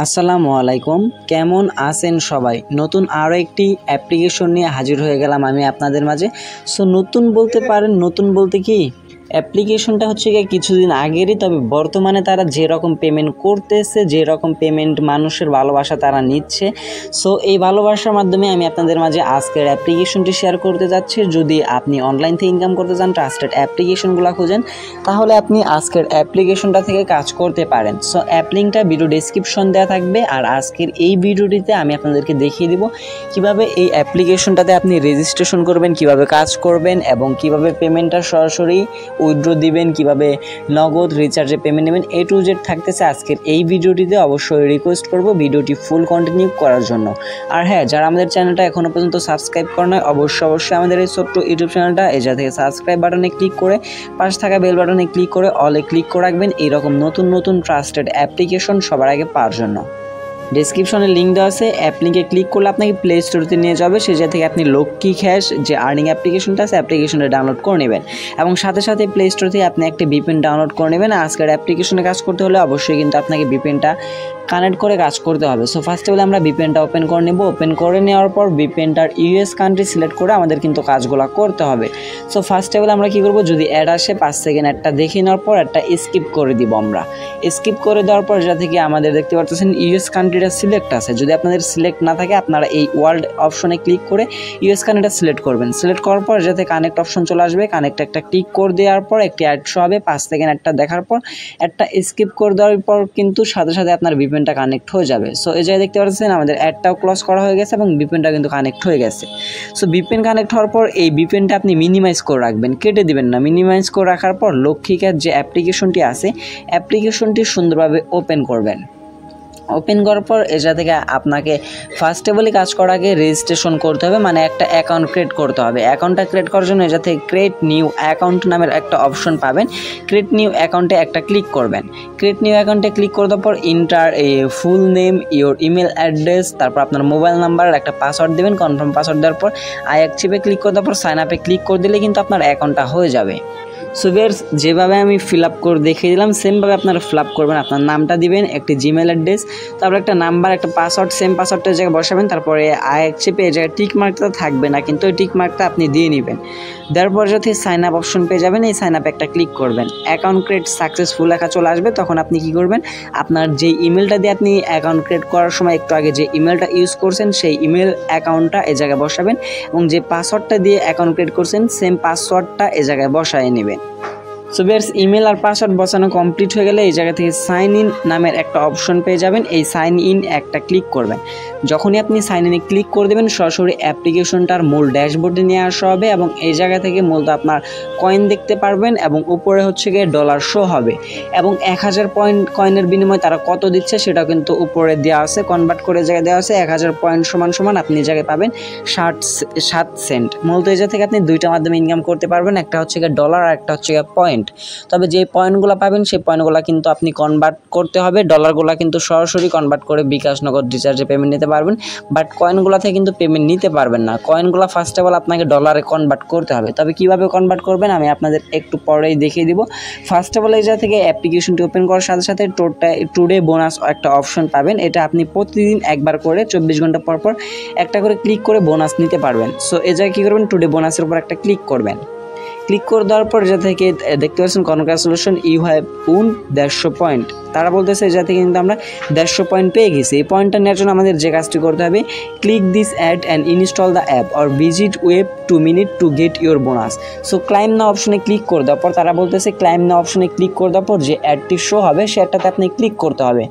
আসসালামু আলাইকুম, কেমন আছেন সবাই? নতুন আরও একটি অ্যাপ্লিকেশন নিয়ে হাজির হয়ে গেলাম আমি আপনাদের মাঝে। সো নতুন বলতে পারেন, নতুন বলতে কি অ্যাপ্লিকেশনটা হচ্ছে গিয়ে কিছুদিন আগেরই, তবে বর্তমানে তারা যেরকম পেমেন্ট করতেছে, যেরকম পেমেন্ট মানুষের ভালোবাসা তারা নিচ্ছে। সো এই ভালোবাসার মাধ্যমে আমি আপনাদের মাঝে আজকের অ্যাপ্লিকেশনটি শেয়ার করতে যাচ্ছি। যদি আপনি অনলাইন থেকে ইনকাম করতে চান, ট্রাস্টেড অ্যাপ্লিকেশনগুলো খুঁজেন, তাহলে আপনি আজকের অ্যাপ্লিকেশনটা থেকে কাজ করতে পারেন। সো অ্যাপ লিঙ্কটা ভিডিও ডেসক্রিপশন দেওয়া থাকবে, আর আজকের এই ভিডিওটিতে আমি আপনাদেরকে দেখিয়ে দিব কিভাবে এই অ্যাপ্লিকেশনটাতে আপনি রেজিস্ট্রেশন করবেন, কিভাবে কাজ করবেন এবং কিভাবে পেমেন্টটা সরাসরি উইথড্র দিবেন, কিভাবে নগদ রিচার্জে পেমেন্ট নেবেন। A to Z থাকতেছে আজকের এই ভিডিওটিতে। অবশ্যই রিকোয়েস্ট করব ভিডিওটি ফুল কন্টিনিউ করার জন্য। আর হ্যাঁ, যারা আমাদের চ্যানেলটা এখনও পর্যন্ত সাবস্ক্রাইব করে নয়, অবশ্যই আমাদের এই ছোট্ট ইউটিউব চ্যানেলটা এই জায়গা থেকে সাবস্ক্রাইব বাটনে ক্লিক করে পাশে থাকা বেল বাটনে ক্লিক করে অলে ক্লিক করে রাখবেন এইরকম নতুন নতুন ট্রাস্টেড অ্যাপ্লিকেশন সবার আগে পাওয়ার জন্য। ডেসক্রিপশনে লিঙ্ক দেওয়া আছে, অ্যাপ লিঙ্কে ক্লিক করলে আপনাকে প্লে স্টোরতে নিয়ে যাবে। সেই জায়গা থেকে আপনি bkash যে আর্নিং অ্যাপ্লিকেশনটা আছে, অ্যাপ্লিকেশনটা ডাউনলোড করে নেবেন এবং সাথে সাথে প্লে স্টোর থেকে আপনি একটা VPN ডাউনলোড করে নেবেন। আজকের অ্যাপ্লিকেশনে কাজ করতে হলে অবশ্যই কিন্তু আপনাকে VPNটা কানেক্ট করে কাজ করতে হবে। সো ফার্স্ট অফ অল আমরা VPNটা ওপেন করে নেব। ওপেন করে নেওয়ার পর VPNটার US কান্ট্রি সিলেক্ট করে আমাদের কিন্তু কাজগুলো করতে হবে। সো ফার্স্ট অফ অল আমরা কী করবো, যদি অ্যাড আসে 5 সেকেন্ড অ্যাডটা দেখে নেওয়ার পর একটা স্কিপ করে দিব। আমরা স্কিপ করে দেওয়ার পর যা থেকে আমাদের দেখতে পাচ্ছেন US কান্ট্রিটা সিলেক্ট আছে। যদি আপনাদের সিলেক্ট না থাকে, আপনারা এই ওয়ার্ল্ড অপশনে ক্লিক করে US কান্ট্রিটা সিলেক্ট করবেন। সিলেক্ট করার পর যাতে কানেক্ট অপশন চলে আসবে, কানেক্ট একটা ক্লিক করে দেওয়ার পর একটি অ্যাড শো হবে। 5 সেকেন্ড অ্যাডটা দেখার পর একটা স্কিপ করে দেওয়ার পর কিন্তু সাথে সাথে আপনার VPNটা কানেক্ট হয়ে যাবে। সো এই জায়গায় দেখতে পাচ্ছেন আমাদের অ্যাডটাও ক্লোজ করা হয়ে গেছে এবং VPNটা কিন্তু কানেক্ট হয়ে গেছে। সো VPN কানেক্ট হওয়ার পর এই VPNটা আপনি মিনিমাইজ করে রাখবেন, কেটে দিবেন না। মিনিমাইজ করে রাখার পর লক্ষ্মীকার যে অ্যাপ্লিকেশনটি আছে, অ্যাপ্লিকেশনটি সুন্দরভাবে ওপেন করবেন। ওপেন করার পর এটা থেকে আপনাকে ফার্স্ট অফ অল কাজ করার আগে রেজিস্ট্রেশন করতে হবে, মানে একটা অ্যাকাউন্ট ক্রিয়েট করতে হবে। অ্যাকাউন্টটা ক্রিয়েট করার জন্য এটা থেকে ক্রিয়েট নিউ অ্যাকাউন্ট নামের একটা অপশন পাবেন। ক্রিয়েট নিউ অ্যাকাউন্টে একটা ক্লিক করবেন। ক্রিয়েট নিউ অ্যাকাউন্টে ক্লিক করে দেওয়ার পর inter full name, your email address, তারপর আপনার মোবাইল নাম্বার, একটা পাসওয়ার্ড দেবেন। কনফার্ম পাসওয়ার্ড দেওয়ার পর আই অ্যাকটিভে ক্লিক করে দেওয়ার পর সাইন আপে ক্লিক করে দিলে কিন্তু আপনার অ্যাকাউন্টটা হয়ে যাবে। সো ভিউয়ার্স, যেভাবে আমি ফিল আপ করে দেখিয়ে দিলাম সেমভাবে আপনারা ফিল আপ করবেন। আপনার নামটা দিবেন, একটি জিমেল অ্যাড্রেস, তারপর একটা নাম্বার, একটা পাসওয়ার্ড, সেম পাসওয়ার্ডটা জায়গায় বসাবেন। তারপরে আই অ্যাকসেপ্টে এই জায়গায় টিক মার্কটা থাকবে না, কিন্তু ওই টিক মার্কটা আপনি দিয়ে নেবেন। দেওয়ার পর যাতে সাইন আপ অপশন পেয়ে যাবেন, এই সাইন আপে একটা ক্লিক করবেন। অ্যাকাউন্ট ক্রিয়েট সাকসেসফুল লেখা চলে আসবে। তখন আপনি কী করবেন, আপনার যে ইমেলটা দিয়ে আপনি অ্যাকাউন্ট ক্রিয়েট করার সময় একটু আগে যে ইমেলটা ইউজ করছেন, সেই ইমেল অ্যাকাউন্টটা এই জায়গায় বসাবেন এবং যে পাসওয়ার্ডটা দিয়ে অ্যাকাউন্ট ক্রিয়েট করছেন সেম পাসওয়ার্ডটা এই জায়গায় বসায় নেবেন। সো ভিউয়ার্স, ইমেল আর পাসওয়ার্ড বসানো কমপ্লিট হয়ে গেলে এই জায়গা থেকে সাইন ইন নামের একটা অপশন পেয়ে যাবেন। এই সাইন ইন একটা ক্লিক করবেন। যখনই আপনি সাইন ইনে ক্লিক করে দেবেন, সরাসরি অ্যাপ্লিকেশনটার মূল ড্যাশবোর্ডে নিয়ে আসা হবে এবং এই জায়গা থেকে মূলত আপনার কয়েন দেখতে পারবেন এবং উপরে হচ্ছে গিয়ে ডলার শো হবে এবং 1000 পয়েন্ট কয়েনের বিনিময়ে তারা কত দিচ্ছে সেটাও কিন্তু উপরে দেওয়া আছে, কনভার্ট করে জায়গায় দেওয়া আছে। 1000 পয়েন্ট সমান আপনি এই জায়গায় পাবেন 7 সেন্ট। মূলত এই জায়গা থেকে আপনি দুইটা মাধ্যমে ইনকাম করতে পারবেন, একটা হচ্ছে গিয়ে ডলার আর একটা হচ্ছে গিয়ে পয়েন্ট। তবে যে পয়েন্টগুলো পাবেন সেই পয়েন্টগুলো কিন্তু আপনি কনভার্ট করতে হবে। ডলারগুলো কিন্তু সরাসরি কনভার্ট করে বিকাশ নগদ রিচার্জে পেমেন্ট নিতে পারবেন, বাট কয়েনগুলো থেকে কিন্তু পেমেন্ট নিতে পারবেন না। কয়েনগুলো ফার্স্ট অফ অল আপনাকে ডলারে কনভার্ট করতে হবে। তবে কীভাবে কনভার্ট করবেন আমি আপনাদের একটু পরেই দেখিয়ে দিব। ফার্স্ট অফ অল এই জায়গা থেকে অ্যাপ্লিকেশনটি ওপেন করার সাথে সাথে টুডে বোনাস একটা অপশন পাবেন। এটা আপনি প্রতিদিন একবার করে 24 ঘন্টা পর পর একটা করে ক্লিক করে বোনাস নিতে পারবেন। সো এই জায়গায় কী করবেন, টুডে বোনাসের উপর একটা ক্লিক করবেন। ক্লিক করে দেওয়ার পর যা থেকে দেখতে পাচ্ছেন কনগ্রাচুলেশন, ইউ হ্যাভ উন 150 পয়েন্ট। তারা বলতেছে যা থেকে কিন্তু আমরা 150 পয়েন্ট পেয়ে গেছি। এই পয়েন্টটা নেওয়ার জন্য আমাদের যে কাজটি করতে হবে, click this ad and install the app or visit web 2 minute to get your bonus. So claim না অপশনে ক্লিক করে দেওয়ার পর তারা বলতেছে ক্লাইম না অপশনে ক্লিক করে দেওয়ার পর যে অ্যাডটি শো হবে সেটাতে আপনি ক্লিক করতে হবে।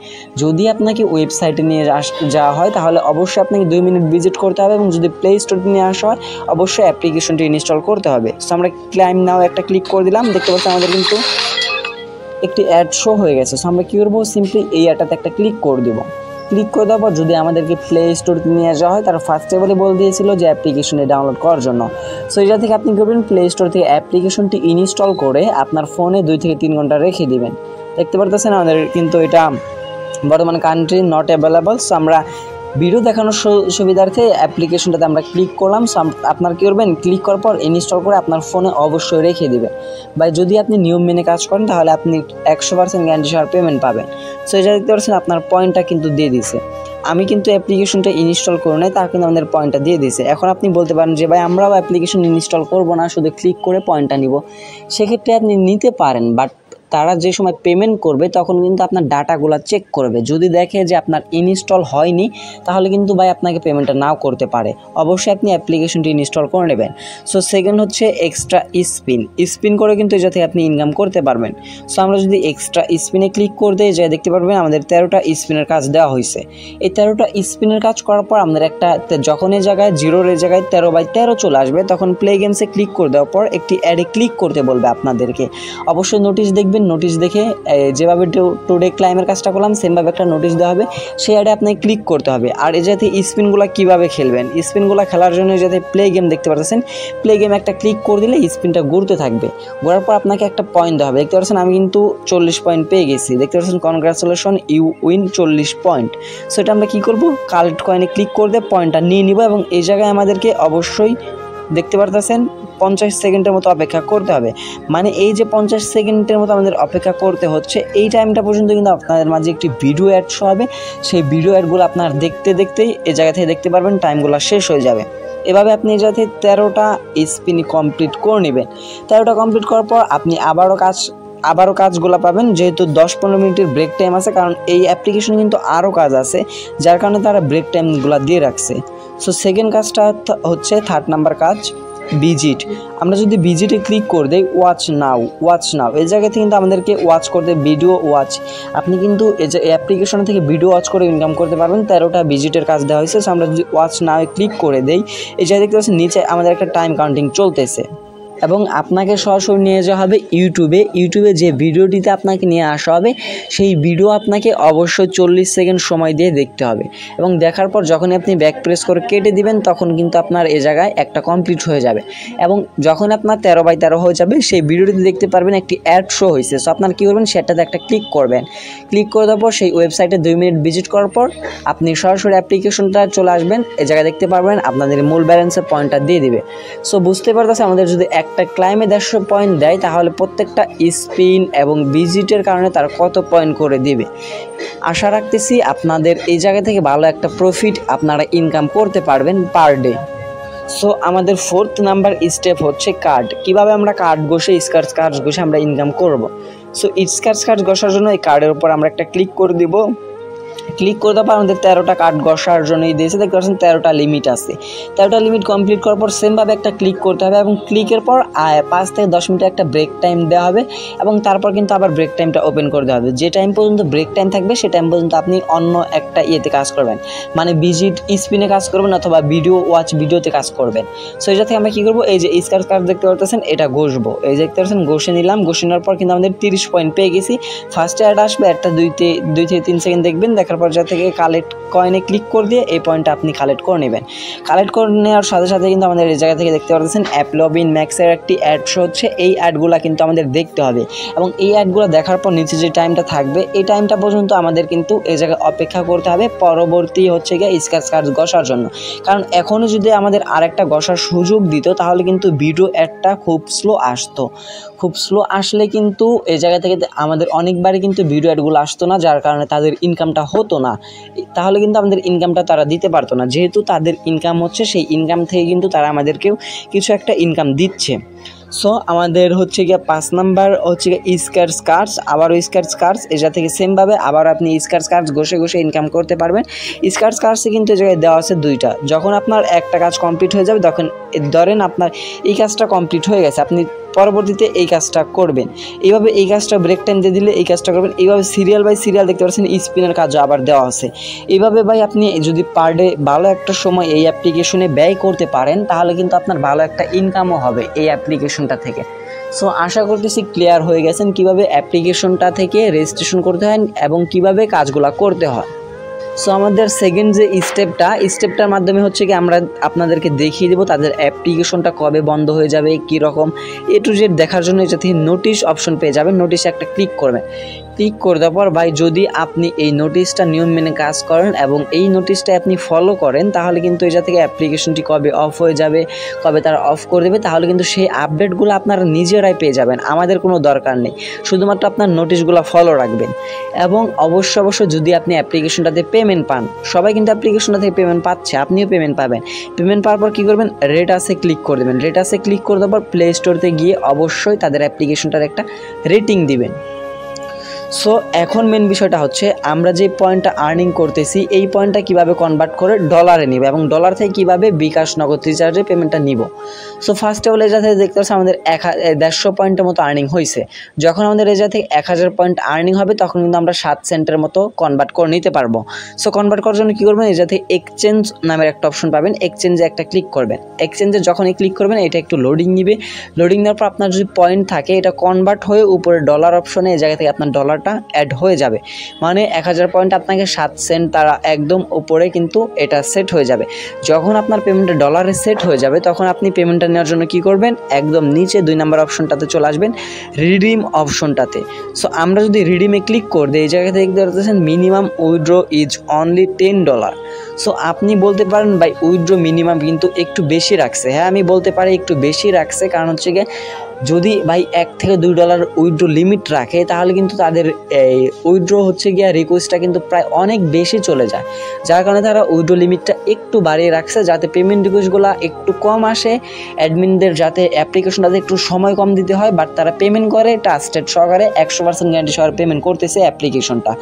যদি আপনাকে ওয়েবসাইটে নিয়ে যাওয়া হয় তাহলে অবশ্যই আপনাকে 2 মিনিট ভিজিট করতে হবে এবং যদি প্লে স্টোরে নিয়ে আসা হয় অবশ্যই অ্যাপ্লিকেশনটি ইনস্টল করতে হবে। সো আমরা ক্লাইম নাও একটা ক্লিক করে দিলাম। দেখতে পাচ্ছি আমাদের কিন্তু একটি অ্যাড শো হয়ে গেছে। সো আমরা কী করবো, সিম্পলি এই অ্যাডটাতে একটা ক্লিক করে দেবো। ক্লিক করে দেওয়ার পর যদি আমাদেরকে প্লে স্টোরে নিয়ে যাওয়া হয়, তারা ফার্স্ট অফ অল বলে দিয়েছিল যে অ্যাপ্লিকেশনটি ডাউনলোড করার জন্য। সো এটা থেকে আপনি করবেন, প্লে স্টোর থেকে অ্যাপ্লিকেশনটি ইনস্টল করে আপনার ফোনে 2 থেকে 3 ঘন্টা রেখে দিবেন। দেখতে পারতেছেন আমাদের কিন্তু এটা বর্তমানে কান্ট্রি নট অ্যাভেলেবল। সো আমরা ভিডিও দেখানোর সুবিধার্থে অ্যাপ্লিকেশনটাতে আমরা ক্লিক করলাম। আপনার কী করবেন, ক্লিক করার পর ইনস্টল করে আপনার ফোনে অবশ্যই রেখে দেবেন। বা যদি আপনি নিয়ম মেনে কাজ করেন তাহলে আপনি 100% গ্যারান্টি সহ পেমেন্ট পাবেন। সো এটা দেখতে পাচ্ছেন আপনার পয়েন্টটা কিন্তু দিয়ে দিছে। আমি কিন্তু অ্যাপ্লিকেশনটা ইনস্টল করে নাই, তার কিন্তু আমাদের পয়েন্টটা দিয়ে দিয়েছে। এখন আপনি বলতে পারেন যে ভাই আমরাও অ্যাপ্লিকেশন ইনস্টল করব না, শুধু ক্লিক করে পয়েন্টটা নিব। সেক্ষেত্রে আপনি নিতে পারেন, বাট তারা যে সময় পেমেন্ট করবে তখন কিন্তু আপনার ডাটাগুলো চেক করবে। যদি দেখে যে আপনার ইনস্টল হয়নি তাহলে কিন্তু ভাই আপনাকে পেমেন্টটা নাও করতে পারে। অবশ্যই আপনি অ্যাপ্লিকেশনটি ইনস্টল করে নেবেন। সো সেকেন্ড হচ্ছে এক্সট্রা স্পিন করে কিন্তু এটা থেকে আপনি ইনকাম করতে পারবেন। সো আমরা যদি এক্সট্রা স্পিনে ক্লিক করে দিই, যা দেখতে পারবেন আমাদের 13টা স্পিনের কাজ দেওয়া হয়েছে। এই 13টা স্পিনের কাজ করার পর আমাদের একটা যখন এই জায়গায় 0 এর জায়গায় 13/13 চলে আসবে তখন প্লে গেমসে ক্লিক করে দেওয়ার পর একটি অ্যাডে ক্লিক করতে বলবে আপনাদেরকে। অবশ্যই নোটিশ দেখবেন, নোটিশ দেখে যেভাবে টুডে ক্লাইমের কাজটা করলাম সেমভাবে একটা নোটিশ দেওয়া হবে, সেই অ্যাডে আপনাকে ক্লিক করতে হবে। আর এই যাতে স্পিনগুলো কীভাবে খেলবেন, স্পিনগুলো খেলার জন্য যাতে প্লে গেম দেখতে পাচ্ছেন, প্লে গেম একটা ক্লিক করে দিলে স্পিনটা ঘুরতে থাকবে। ঘোরার পর আপনাকে একটা পয়েন্ট দেওয়া হবে। দেখতে পাচ্ছেন আমি কিন্তু 40 পয়েন্ট পেয়ে গেছি। দেখতে পাচ্ছেন congratulation, you win 40 point. So এটা আমরা কী করবো, কালেক্ট কয়েনে ক্লিক করে দিয়ে পয়েন্টটা নিয়ে নিব এবং এই জায়গায় আমাদেরকে অবশ্যই দেখতে পারতেছেন 50 সেকেন্ডের মতো অপেক্ষা করতে হবে। মানে এই যে 50 সেকেন্ডের মতো আমাদের অপেক্ষা করতে হচ্ছে, এই টাইমটা পর্যন্ত কিন্তু আপনাদের মাঝে একটি ভিডিও অ্যাড শো হবে। সেই ভিডিও অ্যাডগুলো আপনার দেখতে দেখতেই এই জায়গা থেকে দেখতে পারবেন টাইমগুলো শেষ হয়ে যাবে। এভাবে আপনি এই জায়গা থেকে 13টা স্পিন কমপ্লিট করে নেবেন। 13টা কমপ্লিট করার পর আপনি আবারও কাজগুলো পাবেন। যেহেতু 10-15 মিনিটের ব্রেক টাইম আছে, কারণ এই অ্যাপ্লিকেশনে কিন্তু আরও কাজ আছে, যার কারণে তারা ব্রেক টাইমগুলো দিয়ে রাখছে। সো সেকেন্ড কাজটা হচ্ছে 3rd নাম্বার কাজ, ভিজিট। আমরা যদি ভিজিটে ক্লিক করে দেই, ওয়াচ নাও এই জায়গা থেকে কিন্তু আমাদেরকে ওয়াচ করতে ভিডিও ওয়াচ, আপনি কিন্তু এই যে অ্যাপ্লিকেশন থেকে ভিডিও ওয়াচ করে ইনকাম করতে পারবেন। 13টা ভিজিটের কাজ দেওয়া হয়েছে। সো আমরা যদি ওয়াচ নাও ক্লিক করে দেই, এই জায়গায় দেখতে পাচ্ছেন নিচে আমাদের একটা টাইম কাউন্টিং চলতেছে এবং আপনাকে সরাসরি নিয়ে যাওয়া হবে ইউটিউবে যে ভিডিওটিতে আপনাকে নিয়ে আসা হবে সেই ভিডিও আপনাকে অবশ্যই 40 সেকেন্ড সময় দিয়ে দেখতে হবে এবং দেখার পর যখনই আপনি ব্যাক প্রেস করে কেটে দিবেন তখন কিন্তু আপনার এই জায়গায় একটা কমপ্লিট হয়ে যাবে এবং যখন আপনার 13/13 হয়ে যাবে সেই ভিডিওটিতে দেখতে পারবেন একটি অ্যাড শো হয়েছে। সো আপনার কী করবেন, সেটাতে একটা ক্লিক করবেন। ক্লিক করে দেওয়ার পর সেই ওয়েবসাইটে 2 মিনিট ভিজিট করার পর আপনি সরাসরি অ্যাপ্লিকেশনটা চলে আসবেন। এই জায়গায় দেখতে পারবেন আপনাদের মূল ব্যালেন্সের পয়েন্টটা দিয়ে দিবে। সো বুঝতে পারতেছে আমাদের যদি একটা ক্লাইমে 150 পয়েন্ট দেয় তাহলে প্রত্যেকটা স্পিন এবং ভিজিটের কারণে তারা কত পয়েন্ট করে দিবে। আশা রাখতেছি আপনাদের এই জায়গা থেকে ভালো একটা প্রফিট আপনারা ইনকাম করতে পারবেন পার ডে। সো আমাদের 4th নাম্বার স্টেপ হচ্ছে কার্ড। কিভাবে আমরা কার্ড ঘষে স্ক্র্যাচ কার্ড ঘষে আমরা ইনকাম করব। সো স্ক্র্যাচ কার্ড ঘষার জন্য এই কার্ডের উপর আমরা একটা ক্লিক করে দিব। ক্লিক করে দেওয়ার পর আমাদের 13টা কার্ড ঘষার জন্যই দিয়েছে। দেখতে পাচ্ছেন 13টা লিমিট আছে। 13টা লিমিট কমপ্লিট করার পর সেমভাবে একটা ক্লিক করতে হবে এবং ক্লিকের পর 5 থেকে 10 মিনিটের একটা ব্রেক টাইম দেওয়া হবে এবং তারপর কিন্তু আবার ব্রেক টাইমটা ওপেন করে দেওয়া হবে। যে টাইম পর্যন্ত ব্রেক টাইম থাকবে সে টাইম পর্যন্ত আপনি অন্য একটা ইয়েতে কাজ করবেন, মানে ভিজিট স্পিনে কাজ করবেন অথবা ভিডিওতে কাজ করবেন। সো এটা থেকে আমরা কী করবো, এই যে স্ক্র্যাচ কার্ড দেখতে পাচ্ছেন এটা ঘষবো। এই যে দেখতে পাচ্ছেন ঘষে নিলাম। ঘষে নেওয়ার পর কিন্তু আমাদের 30 পয়েন্ট পেয়ে গেছি। ফার্স্টে অ্যাড আসবে, একটা 2 থেকে 3 সেকেন্ড দেখবেন। দেখার পর যা থেকে কালেক্ট কয়েনে ক্লিক করে দিয়ে এই পয়েন্টটা আপনি কালেক্ট করে নেবেন। কালেক্ট করে নেওয়ার সাথে সাথে কিন্তু আমাদের এই জায়গা থেকে দেখতে পাচ্ছেন অ্যাপ লবিন ম্যাক্সের একটি অ্যাড শো হচ্ছে। এই অ্যাডগুলো কিন্তু আমাদের দেখতে হবে এবং এই অ্যাডগুলো দেখার পর নিচে যে টাইমটা থাকবে এই টাইমটা পর্যন্ত আমাদের কিন্তু এই জায়গায় অপেক্ষা করতে হবে পরবর্তী হচ্ছে গিয়ে স্ক্র্যাচ কার্ড ঘষার জন্য। কারণ এখনও যদি আমাদের আরেকটা ঘষার সুযোগ দিত তাহলে কিন্তু ভিডিও অ্যাডটা খুব স্লো আসতো। খুব স্লো আসলে কিন্তু এই জায়গা থেকে আমাদের অনেকবারই কিন্তু ভিডিও অ্যাডগুলো আসতো না, যার কারণে তাদের ইনকামটা হতো না। তাহলে কিন্তু আমাদের ইনকামটা তারা দিতে পারতো না। যেহেতু তাদের ইনকাম হচ্ছে সেই ইনকাম থেকে কিন্তু তারা আমাদেরকেও কিছু একটা ইনকাম দিচ্ছে। সো আমাদের হচ্ছে গিয়ে 5 নাম্বার হচ্ছে গিয়ে স্ক্র্যাচ কার্ডস, আবারও স্ক্র্যাচ কার্ডস। এটা থেকে সেমভাবে আবার আপনি স্ক্র্যাচ কার্ডস ঘষে ইনকাম করতে পারবেন। স্ক্র্যাচ কার্ডসে কিন্তু এই জায়গায় দেওয়া আছে 2টা। যখন আপনার একটা কাজ কমপ্লিট হয়ে যাবে তখন ধরেন আপনার এই কাজটা কমপ্লিট হয়ে গেছে, আপনি পরবর্তীতে এই কাজটা করবেন। এইভাবে এই কাজটা ব্রেক টাইম দিয়ে দিলে এই কাজটা করবেন। এইভাবে সিরিয়াল বাই সিরিয়াল দেখতে পাচ্ছেন স্পিনের কাজও আবার দেওয়া আছে। এইভাবে ভাই আপনি যদি পার ডে ভালো একটা সময় এই অ্যাপ্লিকেশনে ব্যয় করতে পারেন তাহলে কিন্তু আপনার ভালো একটা ইনকামও হবে এই অ্যাপ্লিকেশনটা থেকে। সো আশা করতেছি ক্লিয়ার হয়ে গেছেন কীভাবে অ্যাপ্লিকেশনটা থেকে রেজিস্ট্রেশন করতে হয় এবং কিভাবে কাজগুলো করতে হয়। সো আমাদের সেকেন্ড যে স্টেপটার মাধ্যমে হচ্ছে কি আমরা আপনাদেরকে দেখিয়ে দেবো তাদের অ্যাপ্লিকেশনটা কবে বন্ধ হয়ে যাবে, কীরকম A to Z দেখার জন্য এটা থেকে নোটিশ অপশন পেয়ে যাবেন। নোটিশে একটা ক্লিক করবেন। ক্লিক করে দেওয়ার পর ভাই যদি আপনি এই নোটিশটা নিয়ম মেনে কাজ করেন এবং এই নোটিশটা আপনি ফলো করেন, তাহলে কিন্তু এটা থেকে অ্যাপ্লিকেশনটি কবে অফ হয়ে যাবে, কবে তারা অফ করে দেবে, তাহলে কিন্তু সেই আপডেটগুলো আপনারা নিজেরাই পেয়ে যাবেন, আমাদের কোনো দরকার নেই। শুধুমাত্র আপনার নোটিশগুলো ফলো রাখবেন। এবং অবশ্যই যদি আপনি অ্যাপ্লিকেশনটাতে পেমেন্ট পান, সবাই কিন্তু অ্যাপ্লিকেশনটা থেকে পেমেন্ট পাচ্ছে, আপনিও পেমেন্ট পাবেন। পেমেন্ট পাওয়ার পর কী করবেন, রেটাসে ক্লিক করে দেবেন। রেটাসে ক্লিক করে দেওয়ার পর প্লে স্টোরতে গিয়ে অবশ্যই তাদের অ্যাপ্লিকেশনটার একটা রেটিং দিবেন। সো এখন মেন বিষয়টা হচ্ছে আমরা যে পয়েন্টটা আর্নিং করতেছি এই পয়েন্টটা কিভাবে কনভার্ট করে ডলারে নিব এবং ডলার থেকে কিভাবে বিকাশ নগদ রিচার্জে পেমেন্টটা নিব। সো ফার্স্ট অফ অল এটা থেকে দেখতে পাচ্ছি আমাদের 150 পয়েন্টের মতো আর্নিং হয়েছে। যখন আমাদের এটা থেকে 1000 পয়েন্ট আর্নিং হবে তখন কিন্তু আমরা 7 সেন্টের মতো কনভার্ট করে নিতে পারবো। সো কনভার্ট করার জন্য কী করবেন, এটা থেকে এক্সচেঞ্জ নামের একটা অপশন পাবেন, এক্সচেঞ্জে একটা ক্লিক করবেন। এক্সচেঞ্জে যখনই ক্লিক করবেন এটা একটু লোডিং নিবে। লোডিং নেওয়ার পর আপনার যদি পয়েন্ট থাকে এটা কনভার্ট হয়ে উপরে ডলার অপশনে এই জায়গা থেকে আপনার ডলারটা অ্যাড হয়ে যাবে। মানে 1000 পয়েন্ট আপনাকে 7 সেন্ট তারা একদম উপরে কিন্তু এটা সেট হয়ে যাবে। যখন আপনার পেমেন্টটা ডলারে সেট হয়ে যাবে তখন আপনি পেমেন্টটা নেওয়ার জন্য কি করবেন, একদম নিচে 2 নম্বর অপশনটাতে চলে আসবেন, রিডিম অপশনটাতে। সো আমরা যদি রিডিমে ক্লিক করে দিই এই জায়গা থেকে দেখতে পাচ্ছেন minimum withdraw is only $10। So আপনি বলতে পারেন ভাই উইথড্র মিনিমাম কিন্তু একটু বেশি রাখছে। হ্যাঁ আমি বলতে পারি একটু বেশি রাখছে, কারণ হচ্ছে গিয়ে যদি ভাই $1 থেকে $2 উইথড্র লিমিট রাখে তাহলে কিন্তু তাদের এই উইথড্র হচ্ছে গিয়ে রিকোয়েস্টটা কিন্তু প্রায় অনেক বেশি চলে যায়, যার কারণে তারা উইথড্র লিমিটটা একটু বাড়িয়ে রাখছে যাতে পেমেন্ট রিকোয়েস্টগুলো একটু কম আসে, অ্যাডমিনদের যাতে অ্যাপ্লিকেশনটাতে একটু সময় কম দিতে হয়, বাট তারা পেমেন্ট করে ট্রাস্টেড সহকারে 100% গ্যারান্টি সহকারে পেমেন্ট করতেছে অ্যাপ্লিকেশনটা।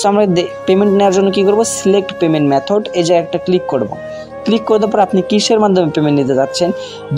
সো আমরা পেমেন্ট নেওয়ার জন্য কী করবো, সিলেক্ট পেমেন্ট মেথড এই যে একটা ক্লিক করব। ক্লিক করে দেওয়ার পর আপনি কিসের মাধ্যমে পেমেন্ট নিতে যাচ্ছেন,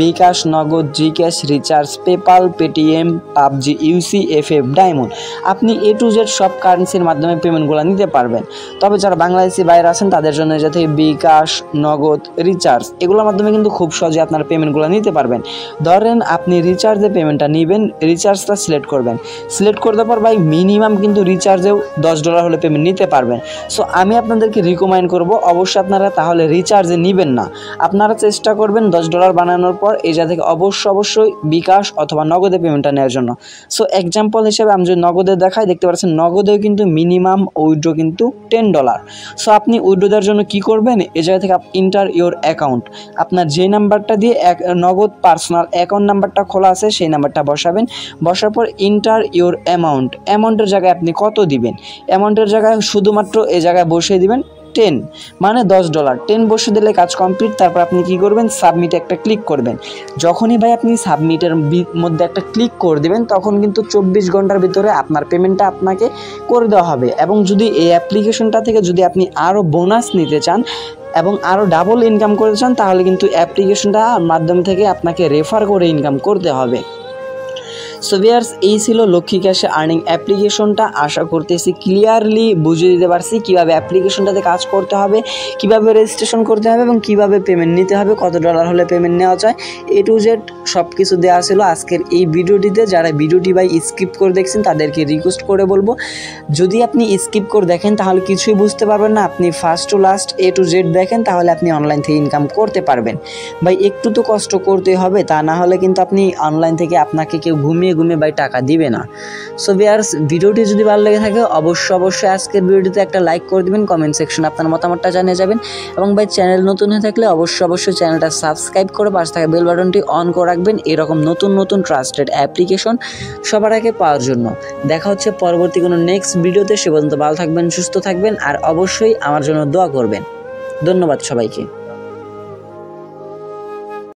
bKash, Nagad, GCash, recharge, PayPal, Paytm, PUBG, UC, FF, diamond, আপনি A to Z সব কারেন্সির মাধ্যমে পেমেন্টগুলো নিতে পারবেন। তবে যারা বাংলাদেশি বাইরে আছেন তাদের জন্য যাতে বিকাশ, নগদ, রিচার্জ এগুলোর মাধ্যমে কিন্তু খুব সহজে আপনার পেমেন্টগুলো নিতে পারবেন। ধরেন আপনি রিচার্জে পেমেন্টটা নেবেন, রিচার্জটা সিলেক্ট করবেন। সিলেক্ট করে দেওয়ার পর ভাই মিনিমাম কিন্তু রিচার্জেও $10 হলে পেমেন্ট নিতে পারবেন। সো আমি আপনাদেরকে রিকমেন্ড করব অবশ্যই আপনারা তাহলে রিচার্জে নেবেন না, আপনারা চেষ্টা করবেন $10 বানানোর পর এই জায়গা থেকে অবশ্যই বিকাশ অথবা নগদে পেমেন্টটা নেওয়ার জন্য। সো এক্সাম্পল হিসেবে আমি যদি নগদে দেখাই, দেখতে পাচ্ছেন নগদেও কিন্তু মিনিমাম উইথড্র কিন্তু $10। সো আপনি উইথড্র দেওয়ার জন্য কী করবেন, এই জায়গা থেকে ইন্টার ইওর অ্যাকাউন্ট, আপনার যে নাম্বারটা দিয়ে নগদ পার্সোনাল অ্যাকাউন্ট নাম্বারটা খোলা আছে সেই নাম্বারটা বসাবেন। বসার পর ইন্টার ইওর অ্যামাউন্টের জায়গায় আপনি কত দিবেন, অ্যামাউন্টের জায়গায় শুধুমাত্র এই জায়গায় বসিয়ে দিবেন 10, মানে $10। 10 বসে দিলে কাজ কমপ্লিট। তারপর আপনি কি করবেন, সাবমিটে একটা ক্লিক করবেন। যখনই ভাই আপনি সাবমিটের মধ্যে একটা ক্লিক করে দেবেন তখন কিন্তু 24 ঘন্টার ভিতরে আপনার পেমেন্টটা আপনাকে করে দেওয়া হবে। এবং যদি এই অ্যাপ্লিকেশনটা থেকে যদি আপনি আরও বোনাস নিতে চান এবং আরও ডাবল ইনকাম করতে চান তাহলে কিন্তু অ্যাপ্লিকেশনটার মাধ্যম থেকে আপনাকে রেফার করে ইনকাম করতে হবে। সো ভিউয়ার্স এই ছিল লক্ষ্মী ক্যাশে আর্নিং অ্যাপ্লিকেশনটা। আশা করতেছি ক্লিয়ারলি বুঝিয়ে দিতে পারছি কীভাবে অ্যাপ্লিকেশনটাতে কাজ করতে হবে, কীভাবে রেজিস্ট্রেশন করতে হবে এবং কীভাবে পেমেন্ট নিতে হবে, কত ডলার হলে পেমেন্ট নেওয়া যায়, A to Z সব কিছু দেওয়া ছিল আজকের এই ভিডিওটিতে। যারা ভিডিওটি ভাই স্কিপ করে দেখছেন তাদেরকে রিকোয়েস্ট করে বলবো যদি আপনি স্কিপ করে দেখেন তাহলে কিছুই বুঝতে পারবেন না, আপনি first to last A to Z দেখেন তাহলে আপনি অনলাইন থেকে ইনকাম করতে পারবেন। ভাই একটু তো কষ্ট করতে হবে, তা না হলে কিন্তু আপনি অনলাইন থেকে আপনাকে কেউ ঘুমিয়ে ভাই টাকা দিবে না। সো ভিউয়ার্স ভিডিওটি যদি ভালো লেগে থাকে অবশ্যই আজকের ভিডিওটিতে একটা লাইক করে দিবেন, কমেন্ট সেকশনে আপনার মতামতটা জানিয়ে যাবেন এবং ভাই চ্যানেল নতুন হয়ে থাকলে অবশ্যই চ্যানেলটা সাবস্ক্রাইব করে পাশে থাকা বেল বাটনটি অন করে রাখবেন এরকম নতুন ট্রাস্টেড অ্যাপ্লিকেশন সবার আগে পাওয়ার জন্য। দেখা হচ্ছে পরবর্তী কোনো নেক্সট ভিডিওতে, সে পর্যন্ত ভালো থাকবেন, সুস্থ থাকবেন আর অবশ্যই আমার জন্য দোয়া করবেন। ধন্যবাদ সবাইকে।